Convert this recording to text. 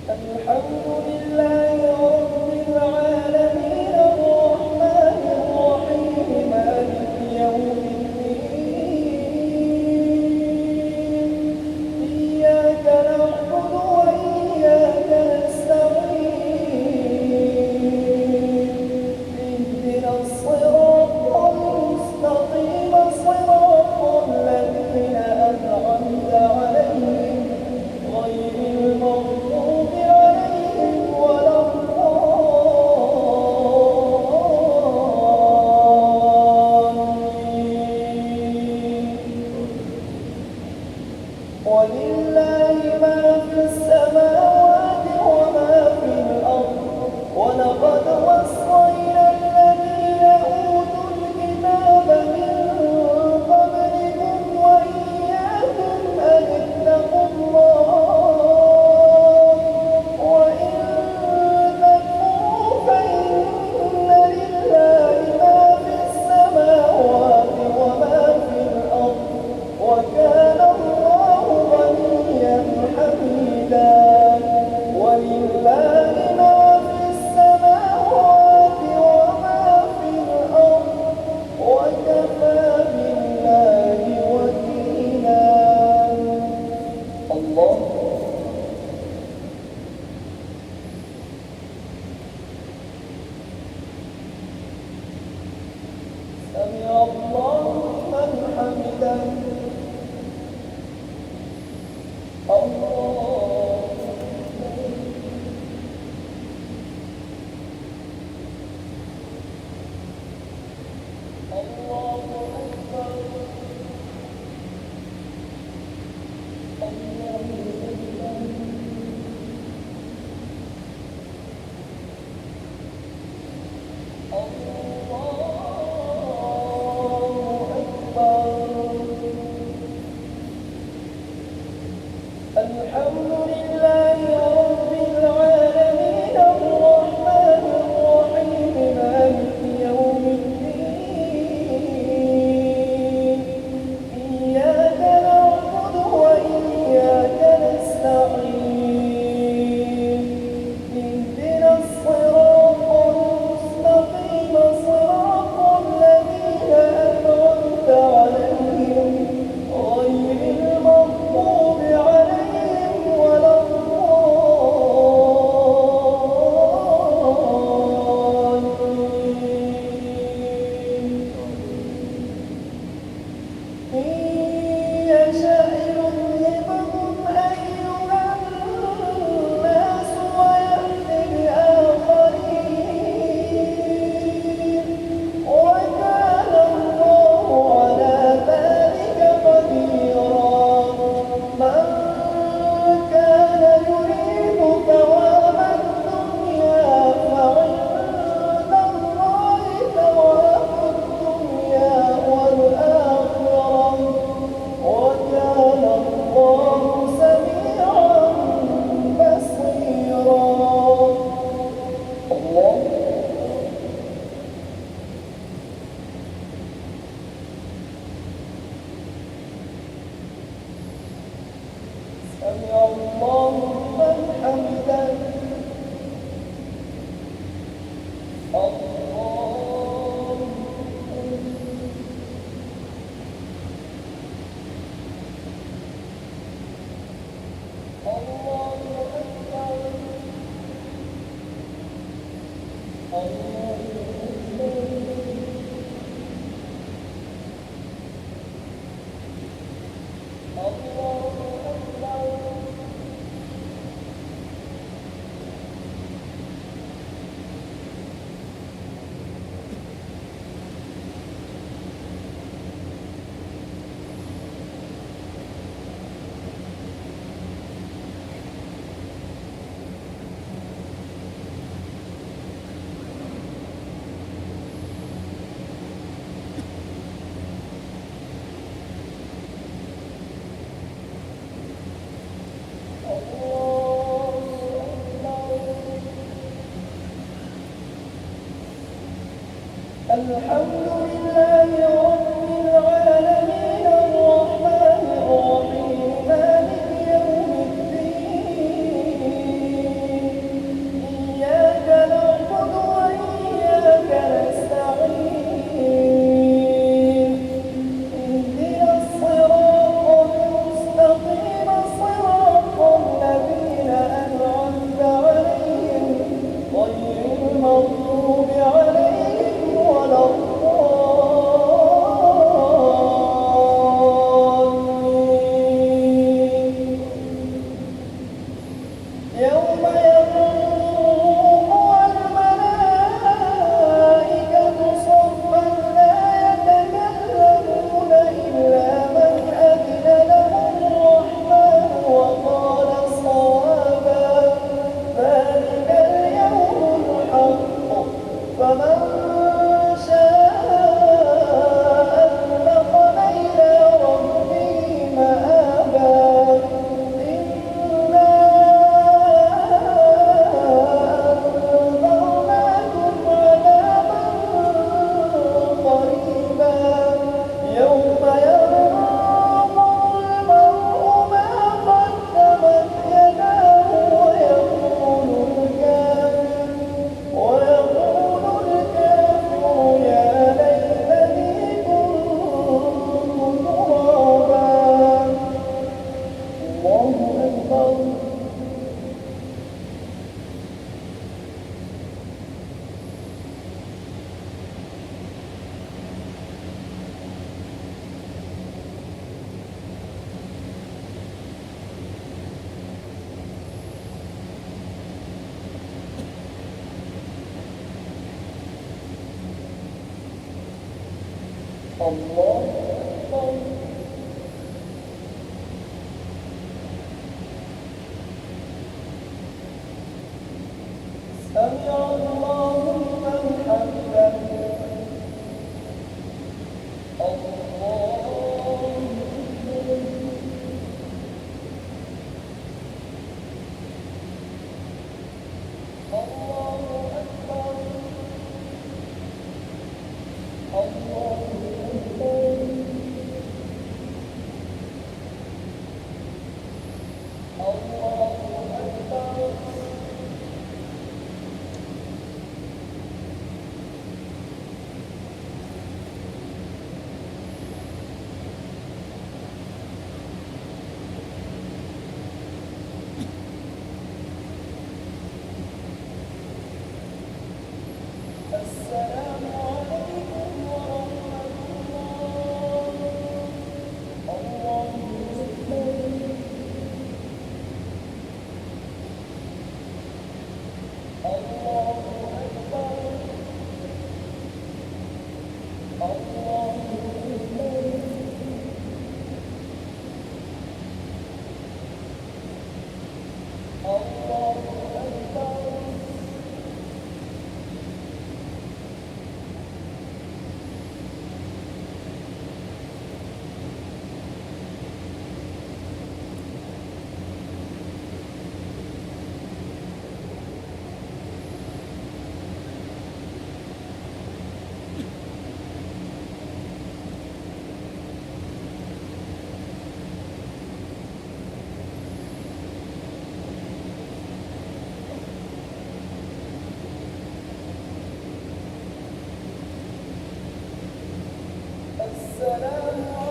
الحمد لله رب العالمين الرحمن الرحيم مالك يوم الدين إياك نعبد وإياك نستعين اهدنا الصراط المستقيم صراط الذين أنعمت عليهم غير المغضوب عليهم ولا الضالين ولله ما في السماوات وما في الأرض ولقد وصينا الذين أوتوا الكتاب من قبلكم وإياكم أن اتقوا الله وإن تكفروا فإن لله ما في السماوات وما في الأرض وكان الله غنيا حميدا ولله ما في السماوات وما في الأرض وكفى بالله وكيلا الله سمع الله لمن حمده الله الله أكبر الله الحمد لله رب العالمين الرحمن الرحيم مالك يوم الدين إياك نعبد وإياك نستعين اهدنا الصراط المستقيم صراط الذين أنعمت عليهم غير المغضوب عليهم ولا الضالين إن يشأ يذهبكم أيها الناس ويأتي بآخرين وكان الله على ذلك قديرا من كان يريد ثواب الدنيا فعند الله ثواب الدنيا والآخرة وكان الله سميعا بصيرا الله سمع الله لمن حمده الله الله أكبر الله الحمد لله رب العالمين الرحمن الرحيم مالك يوم الدين يوم يقوم والملائكة صفا لا يتكلمون إلا من أذن له الرحمن وقال صوابا ذلك اليوم الحق فمن شاء اتخذ إلى ربه مآبا إنا أنذرناكم عذابا قريبا يوم ينظر المرء ما قدمت يداه ويقول الكافر يا ليتني كنت ترابا. الله أكبر. الله أكبر. سمع الله لمن حمده. الله أكبر. الله أكبر. السلام عليكم ورحمة الله. الله أكبر. الله أكبر. الله أكبر. الله أكبر. السلام عليكم.